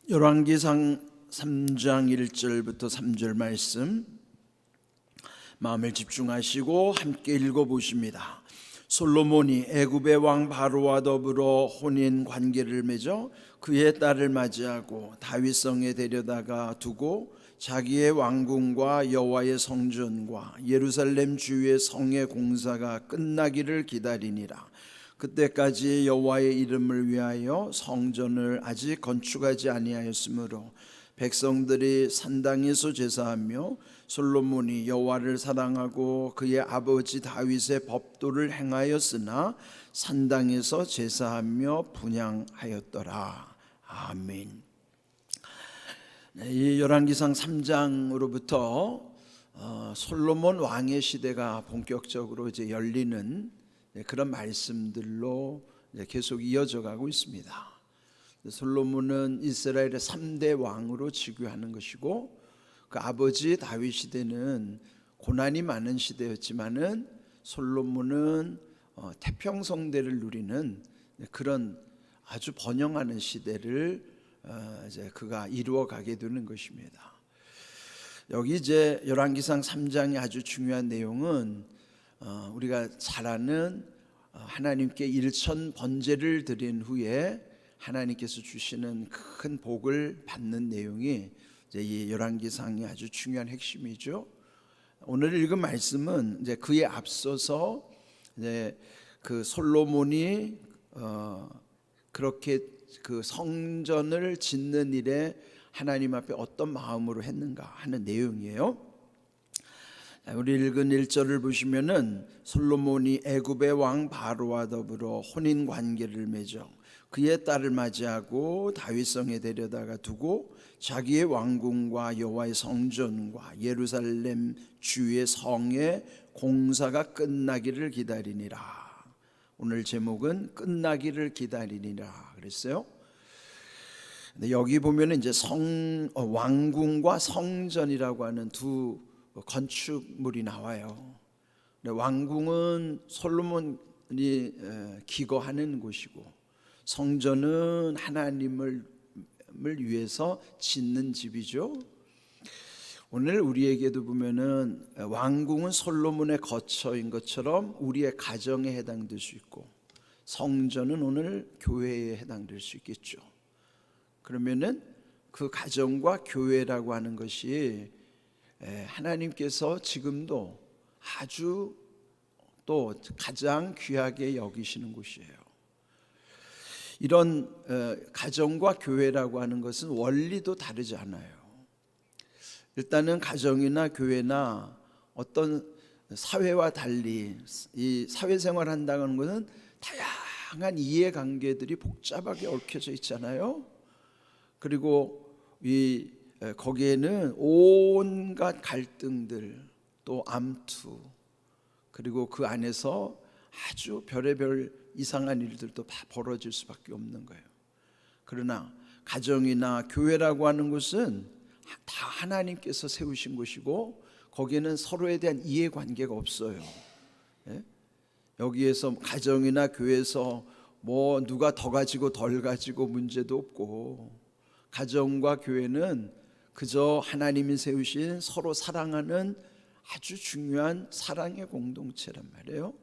열왕기상 3장 1절부터 3절 말씀 마음을 집중하시고 함께 읽어보십니다. 솔로몬이 애굽의 왕 바로와 더불어 혼인 관계를 맺어 그의 딸을 맞이하고 다윗성에 데려다가 두고 자기의 왕궁과 여호와의 성전과 예루살렘 주의 성의 공사가 끝나기를 기다리니라. 그때까지 여호와의 이름을 위하여 성전을 아직 건축하지 아니하였으므로 백성들이 산당에서 제사하며 솔로몬이 여호와를 사랑하고 그의 아버지 다윗의 법도를 행하였으나 산당에서 제사하며 분향하였더라. 아멘. 이 열왕기상 3장으로부터 솔로몬 왕의 시대가 본격적으로 이제 열리는 그런 말씀들로 계속 이어져 가고 있습니다. 솔로몬은 이스라엘의 3대 왕으로 즉위하는 것이고, 그 아버지 다윗 시대는 고난이 많은 시대였지만은 솔로몬은 태평성대를 누리는 그런 아주 번영하는 시대를 이제 그가 이루어 가게 되는 것입니다. 여기 이제 열왕기상 3장의 아주 중요한 내용은 우리가 잘 아는 하나님께 일천 번제를 드린 후에 하나님께서 주시는 큰 복을 받는 내용이 이제 이 열왕기상의 아주 중요한 핵심이죠. 오늘 읽은 말씀은 이제 그에 앞서서 이제 그 솔로몬이 그렇게 그 성전을 짓는 일에 하나님 앞에 어떤 마음으로 했는가 하는 내용이에요. 우리 읽은 1절을 보시면은 솔로몬이 애굽의 왕 바로와 더불어 혼인 관계를 맺어 그의 딸을 맞이하고 다윗성에 데려다가 두고 자기의 왕궁과 여호와의 성전과 예루살렘 주의 성의 공사가 끝나기를 기다리니라. 오늘 제목은 끝나기를 기다리니라 그랬어요. 근데 여기 보면은 이제 왕궁과 성전이라고 하는 두 건축물이 나와요. 왕궁은 솔로몬이 기거하는 곳이고, 성전은 하나님을 위해서 짓는 집이죠. 오늘 우리에게도 보면은 왕궁은 솔로몬의 거처인 것처럼 우리의 가정에 해당될 수 있고, 성전은 오늘 교회에 해당될 수 있겠죠. 그러면은 그 가정과 교회라고 하는 것이 하나님께서 지금도 아주 또 가장 귀하게 여기시는 곳이에요. 이런 가정과 교회라고 하는 것은 원리도 다르지 않아요. 일단은 가정이나 교회나 어떤 사회와 달리 이 사회생활 한다는 것은 다양한 이해관계들이 복잡하게 얽혀져 있잖아요. 그리고 거기에는 온갖 갈등들, 또 암투, 그리고 그 안에서 아주 별의별 이상한 일들도 다 벌어질 수밖에 없는 거예요. 그러나 가정이나 교회라고 하는 것은 다 하나님께서 세우신 것이고, 거기에는 서로에 대한 이해관계가 없어요. 여기에서 가정이나 교회에서 뭐 누가 더 가지고 덜 가지고 문제도 없고, 가정과 교회는 그저 하나님이 세우신 서로 사랑하는 아주 중요한 사랑의 공동체란 말이에요.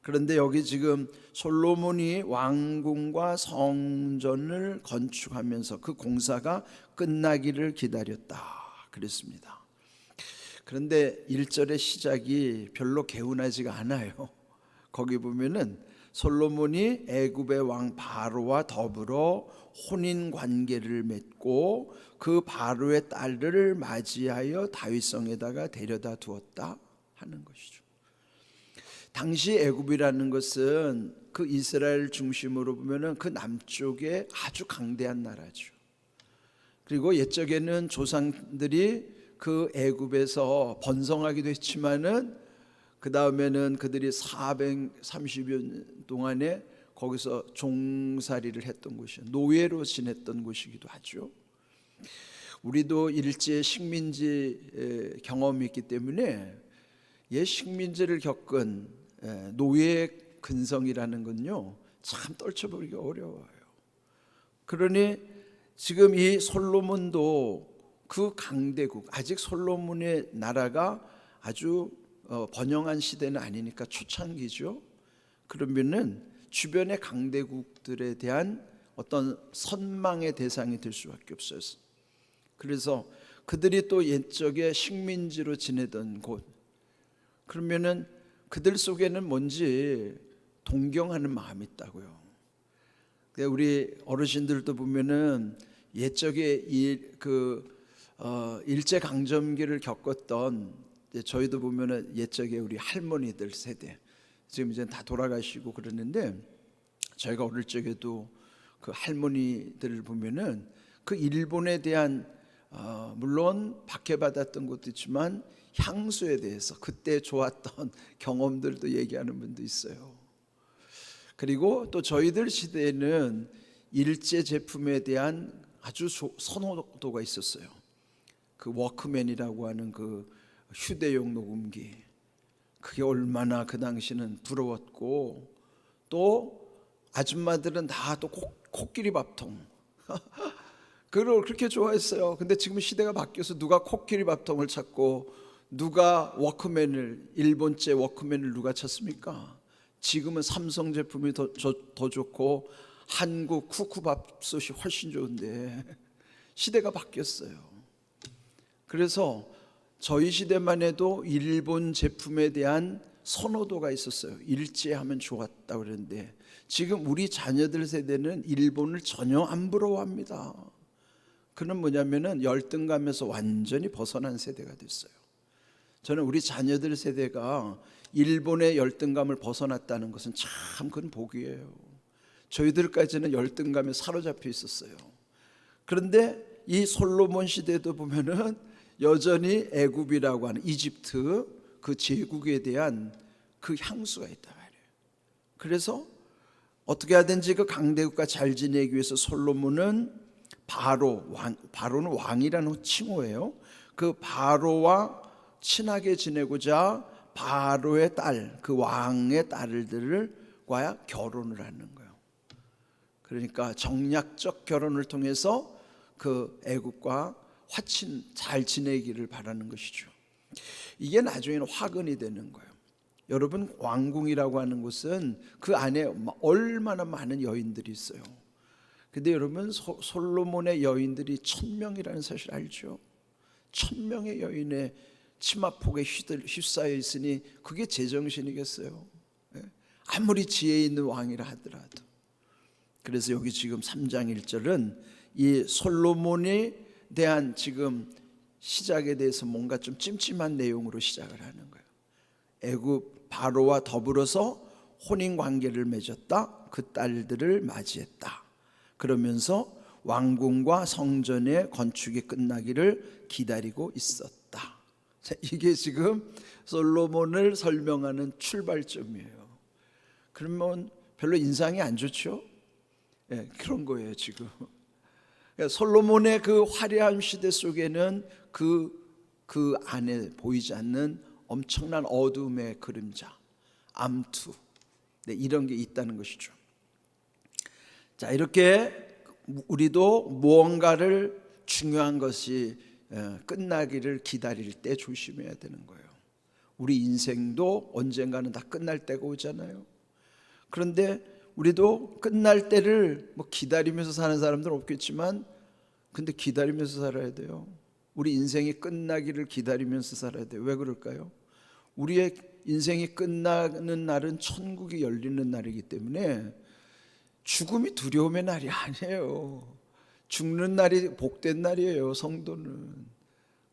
그런데 여기 지금 솔로몬이 왕궁과 성전을 건축하면서 그 공사가 끝나기를 기다렸다 그랬습니다. 그런데 1절의 시작이 별로 개운하지가 않아요. 거기 보면은 솔로몬이 애굽의 왕 바로와 더불어 혼인 관계를 맺고 그 바로의 딸을 맞이하여 다윗성에다가 데려다 두었다 하는 것이죠. 당시 애굽이라는 것은 그 이스라엘 중심으로 보면은 그 남쪽에 아주 강대한 나라죠. 그리고 옛적에는 조상들이 그 애굽에서 번성하기도 했지만은 그 다음에는 그들이 430여 년 동안에 거기서 종살이를 했던 곳이에요. 노예로 지냈던 곳이기도 하죠. 우리도 일제 식민지 경험이 있기 때문에 옛 식민지를 겪은 노예 근성이라는 건요 참 떨쳐버리기 어려워요. 그러니 지금 이 솔로몬도 그 강대국, 아직 솔로몬의 나라가 아주 번영한 시대는 아니니까 초창기죠. 그러면은 주변의 강대국들에 대한 어떤 선망의 대상이 될 수밖에 없어요. 그래서 그들이 또 옛적에 식민지로 지내던 곳, 그러면은 그들 속에는 뭔지 동경하는 마음이 있다고요. 우리 어르신들도 보면은 옛적에 일제 강점기를 겪었던, 저희도 보면은 옛적에 우리 할머니들 세대, 지금 이제 다 돌아가시고 그러는데, 저희가 어릴 적에도 그 할머니들을 보면은 그 일본에 대한 물론 박해받았던 것도 있지만 향수에 대해서 그때 좋았던 경험들도 얘기하는 분도 있어요. 그리고 또 저희들 시대에는 일제 제품에 대한 아주 선호도가 있었어요. 그 워크맨이라고 하는 그 휴대용 녹음기, 그게 얼마나 그 당시는 부러웠고, 또 아줌마들은 다 또 코끼리 밥통 그걸 그렇게 좋아했어요. 근데 지금 시대가 바뀌어서 누가 코끼리 밥통을 찾고 누가 워크맨을, 일본제 워크맨을 누가 찾습니까? 지금은 삼성 제품이 더 좋고 한국 쿠쿠밥솥이 훨씬 좋은데 시대가 바뀌었어요. 그래서 저희 시대만 해도 일본 제품에 대한 선호도가 있었어요. 일제하면 좋았다 그랬는데, 지금 우리 자녀들 세대는 일본을 전혀 안 부러워합니다. 그는 뭐냐면은 열등감에서 완전히 벗어난 세대가 됐어요. 저는 우리 자녀들 세대가 일본의 열등감을 벗어났다는 것은 참 큰 복이에요. 저희들까지는 열등감에 사로잡혀 있었어요. 그런데 이 솔로몬 시대도 보면은 여전히 애굽이라고 하는 이집트 그 제국에 대한 그 향수가 있단 말이에요. 그래서 어떻게 하든지 그 강대국과 잘 지내기 위해서 솔로몬은 바로는 왕이라는 칭호예요. 그 바로와 친하게 지내고자 바로의 딸, 그 왕의 딸들과 결혼을 하는 거예요. 그러니까 정략적 결혼을 통해서 그 애국과 잘 지내기를 바라는 것이죠. 이게 나중에는 화근이 되는 거예요. 여러분, 왕궁이라고 하는 곳은 그 안에 얼마나 많은 여인들이 있어요. 근데 여러분, 솔로몬의 여인들이 1000명이라는 사실 알죠? 1000명의 여인의 치마폭에 휩싸여 있으니 그게 제정신이겠어요? 아무리 지혜 있는 왕이라 하더라도. 그래서 여기 지금 3장 1절은 이 솔로몬에 대한 지금 시작에 대해서 뭔가 좀 찜찜한 내용으로 시작을 하는 거예요. 애굽 바로와 더불어서 혼인 관계를 맺었다. 그 딸들을 맞이했다. 그러면서 왕궁과 성전의 건축이 끝나기를 기다리고 있었다. 자, 이게 지금 솔로몬을 설명하는 출발점이에요. 그러면 별로 인상이 안 좋죠? 네, 그런 거예요 지금. 솔로몬의 그 화려한 시대 속에는 그 안에 보이지 않는 엄청난 어둠의 그림자, 암투, 네, 이런 게 있다는 것이죠. 자, 이렇게 우리도 무언가를 중요한 것이 끝나기를 기다릴 때 조심해야 되는 거예요. 우리 인생도 언젠가는 다 끝날 때가 오잖아요. 그런데 우리도 끝날 때를 기다리면서 사는 사람들은 없겠지만, 근데 기다리면서 살아야 돼요. 우리 인생이 끝나기를 기다리면서 살아야 돼요. 왜 그럴까요? 우리의 인생이 끝나는 날은 천국이 열리는 날이기 때문에 죽음이 두려움의 날이 아니에요. 죽는 날이 복된 날이에요, 성도는.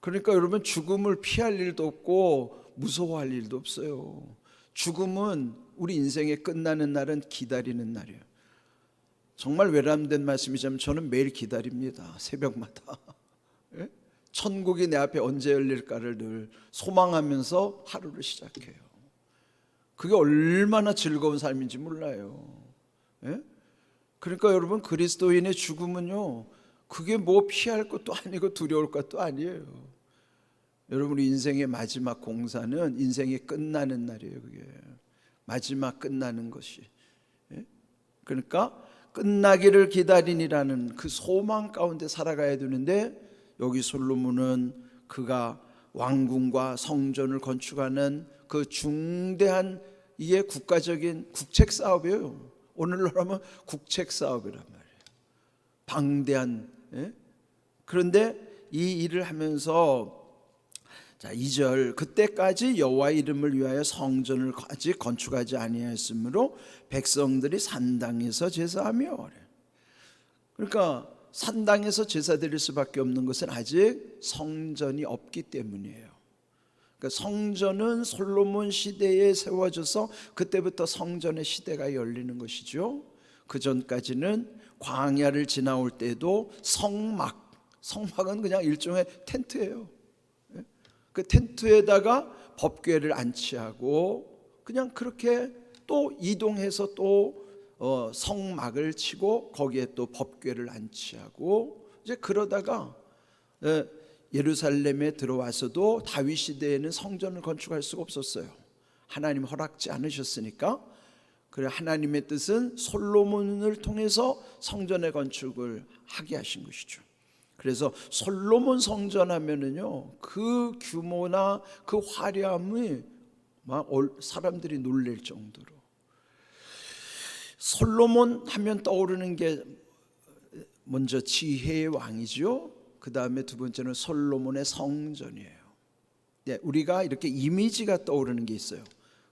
그러니까 여러분, 죽음을 피할 일도 없고 무서워할 일도 없어요. 죽음은 우리 인생의 끝나는 날은 기다리는 날이에요. 정말 외람된 말씀이지만 저는 매일 기다립니다. 새벽마다. 예? 천국이 내 앞에 언제 열릴까를 늘 소망하면서 하루를 시작해요. 그게 얼마나 즐거운 삶인지 몰라요. 예? 그러니까 여러분, 그리스도인의 죽음은요, 그게 뭐 피할 것도 아니고 두려울 것도 아니에요. 여러분, 우리 인생의 마지막 공사는 인생이 끝나는 날이에요. 그게 마지막 끝나는 것이. 예? 그러니까 끝나기를 기다리니라는 그 소망 가운데 살아가야 되는데, 여기 솔로몬은 그가 왕궁과 성전을 건축하는 그 중대한, 이게 국가적인 국책 사업이에요. 오늘로 하면 국책 사업이란 말이에요. 방대한. 그런데 이 일을 하면서, 자 2절, 그때까지 여호와 이름을 위하여 성전을 아직 건축하지 아니하였으므로 백성들이 산당에서 제사하며. 그러니까 산당에서 제사 드릴 수밖에 없는 것은 아직 성전이 없기 때문이에요. 그러니까 성전은 솔로몬 시대에 세워져서 그때부터 성전의 시대가 열리는 것이죠. 그 전까지는 광야를 지나올 때도 성막은 그냥 일종의 텐트예요. 그 텐트에다가 법궤를 안치하고 그냥 그렇게 또 이동해서 또 성막을 치고 거기에 또 법궤를 안치하고, 이제 그러다가 예루살렘에 들어와서도 다윗 시대에는 성전을 건축할 수가 없었어요. 하나님 허락지 않으셨으니까. 그래 하나님의 뜻은 솔로몬을 통해서 성전의 건축을 하게 하신 것이죠. 그래서 솔로몬 성전 하면은요, 그 규모나 그 화려함이 막 사람들이 놀랄 정도로. 솔로몬 하면 떠오르는 게 먼저 지혜의 왕이죠. 그 다음에 두 번째는 솔로몬의 성전이에요. 네, 우리가 이렇게 이미지가 떠오르는 게 있어요.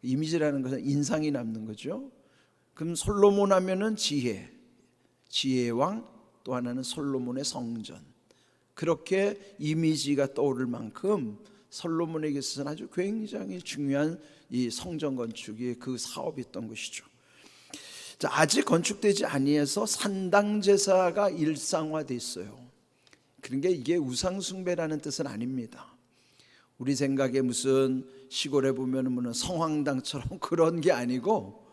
이미지라는 것은 인상이 남는 거죠. 그럼 솔로몬 하면은 지혜의 왕, 또 하나는 솔로몬의 성전. 그렇게 이미지가 떠오를 만큼 솔로몬에게 있어서는 아주 굉장히 중요한 이 성전 건축이 그 사업이었던 것이죠. 자, 아직 건축되지 아니해서 산당 제사가 일상화됐어요. 그러니까 이게 우상 숭배라는 뜻은 아닙니다. 우리 생각에 무슨 시골에 보면은 성황당처럼 그런 게 아니고,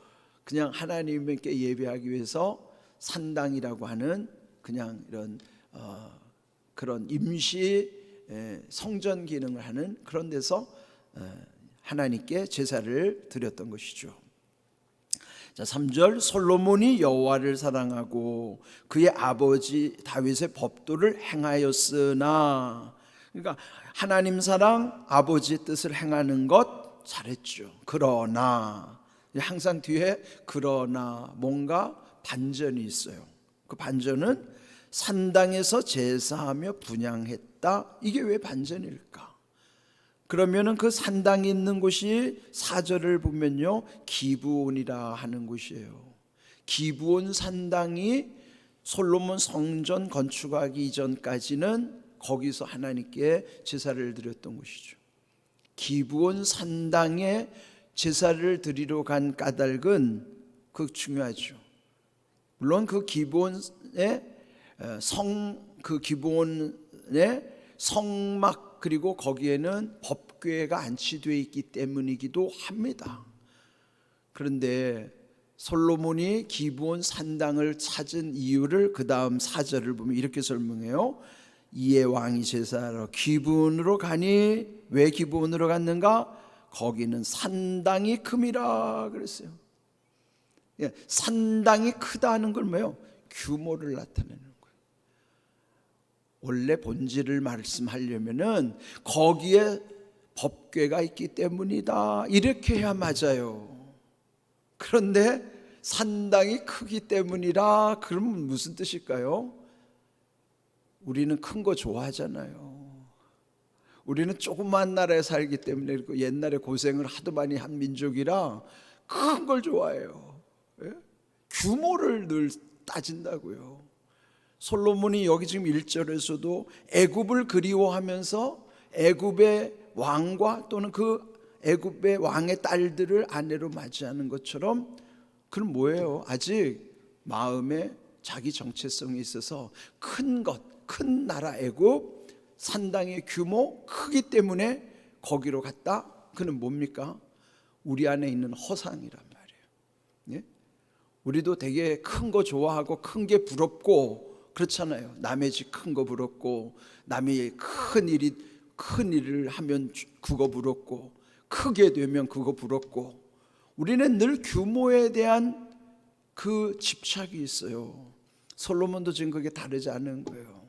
그냥 하나님께 예배하기 위해서 산당이라고 하는 그냥 이런 그런 임시 성전 기능을 하는 그런 데서 하나님께 제사를 드렸던 것이죠. 자 3절, 솔로몬이 여호와를 사랑하고 그의 아버지 다윗의 법도를 행하였으나. 그러니까 하나님 사랑, 아버지의 뜻을 행하는 것 잘했죠. 그러나, 항상 뒤에 그러나 뭔가 반전이 있어요. 그 반전은 산당에서 제사하며 분향했다. 이게 왜 반전일까? 그러면은 그 산당이 있는 곳이 4절을 보면요, 기브온이라 하는 곳이에요. 기브온 산당이 솔로몬 성전 건축하기 이전까지는 거기서 하나님께 제사를 드렸던 곳이죠. 기브온 산당에 제사를 드리러 간 까닭은 그 중요하죠. 물론 그 기브온의 그 기브온의 성막, 그리고 거기에는 법궤가 안치되어 있기 때문이기도 합니다. 그런데 솔로몬이 기브온 산당을 찾은 이유를 그 다음 4절을 보면 이렇게 설명해요. 이에 왕이 제사하러 기브온으로 가니, 왜 기브온으로 갔는가? 거기는 산당이 큼이라 그랬어요. 산당이 크다는 걸 뭐예요? 규모를 나타내는 거예요. 원래 본질을 말씀하려면은 거기에 법궤가 있기 때문이다, 이렇게 해야 맞아요. 그런데 산당이 크기 때문이라 그러면 무슨 뜻일까요? 우리는 큰 거 좋아하잖아요. 우리는 조그만 나라에 살기 때문에, 그리고 옛날에 고생을 하도 많이 한 민족이라 큰 걸 좋아해요. 규모를 늘 따진다고요. 솔로몬이 여기 지금 1절에서도 애굽을 그리워하면서 애굽의 왕과 또는 그 애굽의 왕의 딸들을 아내로 맞이하는 것처럼, 그건 뭐예요? 아직 마음에 자기 정체성이 있어서 큰 나라 애굽, 산당의 규모 크기 때문에 거기로 갔다. 그는 뭡니까? 우리 안에 있는 허상이란 말이에요. 우리도 되게 큰 거 좋아하고 큰 게 부럽고 그렇잖아요. 남의 집 큰 거 부럽고, 남이 큰 일을 하면 그거 부럽고, 크게 되면 그거 부럽고. 우리는 늘 규모에 대한 그 집착이 있어요. 솔로몬도 지금 그게 다르지 않은 거예요.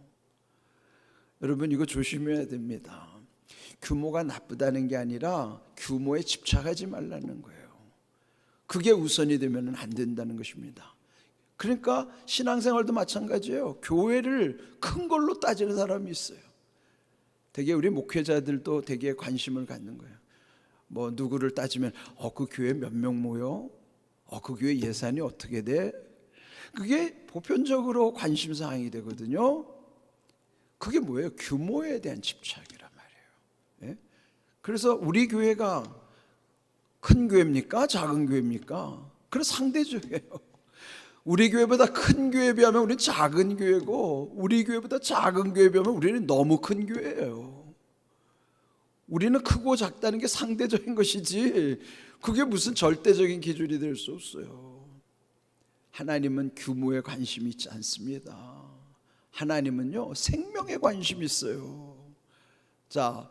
여러분 이거 조심해야 됩니다. 규모가 나쁘다는 게 아니라 규모에 집착하지 말라는 거예요. 그게 우선이 되면 안 된다는 것입니다. 그러니까 신앙생활도 마찬가지예요. 교회를 큰 걸로 따지는 사람이 있어요. 되게 우리 목회자들도 되게 관심을 갖는 거예요. 뭐 누구를 따지면 그 교회 몇 명 모여? 그 교회 예산이 어떻게 돼? 그게 보편적으로 관심사항이 되거든요. 그게 뭐예요? 규모에 대한 집착이란 말이에요. 예? 그래서 우리 교회가 큰 교회입니까? 작은 교회입니까? 그래서 상대적이에요. 우리 교회보다 큰 교회에 비하면 우리는 작은 교회고, 우리 교회보다 작은 교회에 비하면 우리는 너무 큰 교회예요. 우리는 크고 작다는 게 상대적인 것이지 그게 무슨 절대적인 기준이 될 수 없어요. 하나님은 규모에 관심이 있지 않습니다. 하나님은요 생명에 관심이 있어요. 자,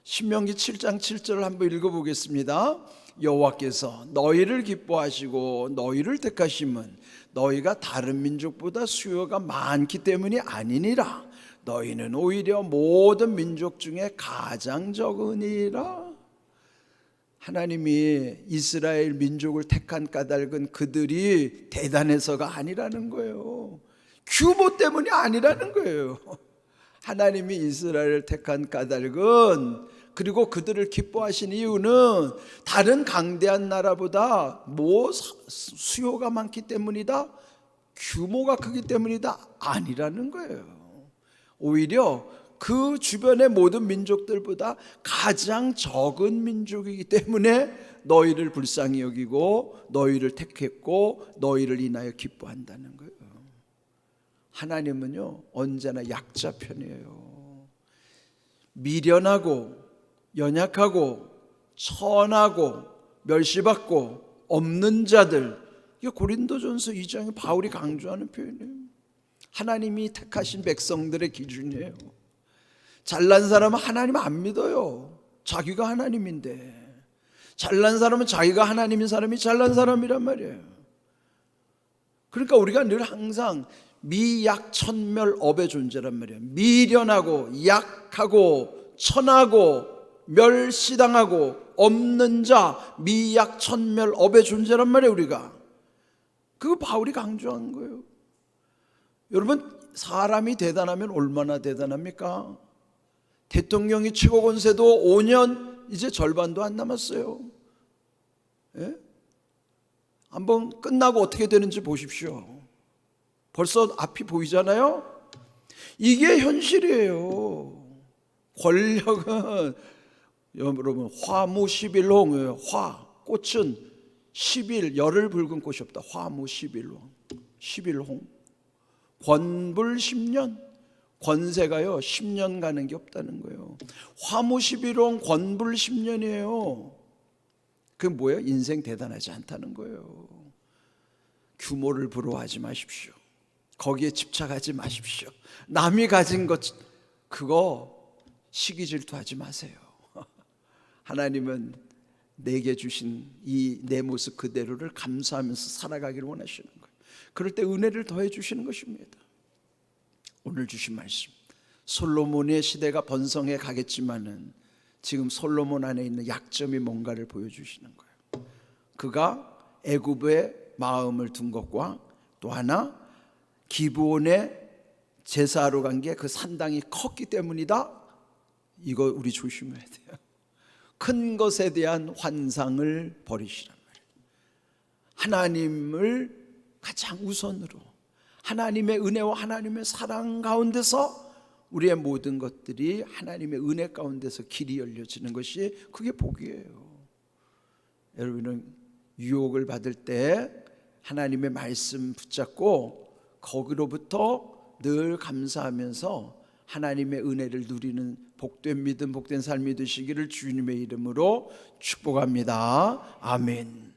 신명기 7장 7절을 한번 읽어보겠습니다. 여호와께서 너희를 기뻐하시고 너희를 택하심은 너희가 다른 민족보다 수요가 많기 때문이 아니니라. 너희는 오히려 모든 민족 중에 가장 적으니라. 하나님이 이스라엘 민족을 택한 까닭은 그들이 대단해서가 아니라는 거예요. 규모 때문이 아니라는 거예요. 하나님이 이스라엘을 택한 까닭은, 그리고 그들을 기뻐하신 이유는 다른 강대한 나라보다 수요가 많기 때문이다, 규모가 크기 때문이다 아니라는 거예요. 오히려 그 주변의 모든 민족들보다 가장 적은 민족이기 때문에 너희를 불쌍히 여기고 너희를 택했고 너희를 인하여 기뻐한다는 거예요. 하나님은요 언제나 약자 편이에요. 미련하고 연약하고 천하고 멸시받고 없는 자들, 이게 고린도전서 2장에 바울이 강조하는 표현이에요. 하나님이 택하신 백성들의 기준이에요. 잘난 사람은 하나님 안 믿어요. 자기가 하나님인데. 잘난 사람은 자기가 하나님인 사람이 잘난 사람이란 말이에요. 그러니까 우리가 늘 항상 미약천멸업의 존재란 말이에요. 미련하고 약하고 천하고 멸시당하고 없는 자, 미약천멸업의 존재란 말이에요. 우리가 그거 바울이 강조한 거예요. 여러분 사람이 대단하면 얼마나 대단합니까? 대통령이 최고 권세도 5년 이제 절반도 안 남았어요. 예? 한번 끝나고 어떻게 되는지 보십시오. 벌써 앞이 보이잖아요. 이게 현실이에요. 권력은 여러분 화무 11홍이에요. 화, 꽃은 10일 열을 붉은 꽃이 없다. 화무 11홍 11홍. 권불 10년, 권세가요 10년 가는 게 없다는 거예요. 화무 11홍 권불 10년이에요. 그게 뭐예요? 인생 대단하지 않다는 거예요. 규모를 부러워하지 마십시오. 거기에 집착하지 마십시오. 남이 가진 것 그거 시기 질투하지 마세요. 하나님은 내게 주신 이 내 모습 그대로를 감사하면서 살아가기를 원하시는 거예요. 그럴 때 은혜를 더해 주시는 것입니다. 오늘 주신 말씀, 솔로몬의 시대가 번성해 가겠지만은 지금 솔로몬 안에 있는 약점이 뭔가를 보여주시는 거예요. 그가 애굽의 마음을 둔 것과 또 하나 기브온에 제사하러 간 게 그 산당이 컸기 때문이다. 이거 우리 조심해야 돼요. 큰 것에 대한 환상을 버리시란 말이에요. 하나님을 가장 우선으로, 하나님의 은혜와 하나님의 사랑 가운데서 우리의 모든 것들이 하나님의 은혜 가운데서 길이 열려지는 것이 그게 복이에요. 여러분은 유혹을 받을 때 하나님의 말씀 붙잡고 거기로부터 늘 감사하면서 하나님의 은혜를 누리는 복된 믿음, 복된 삶이 되시기를 주님의 이름으로 축복합니다. 아멘.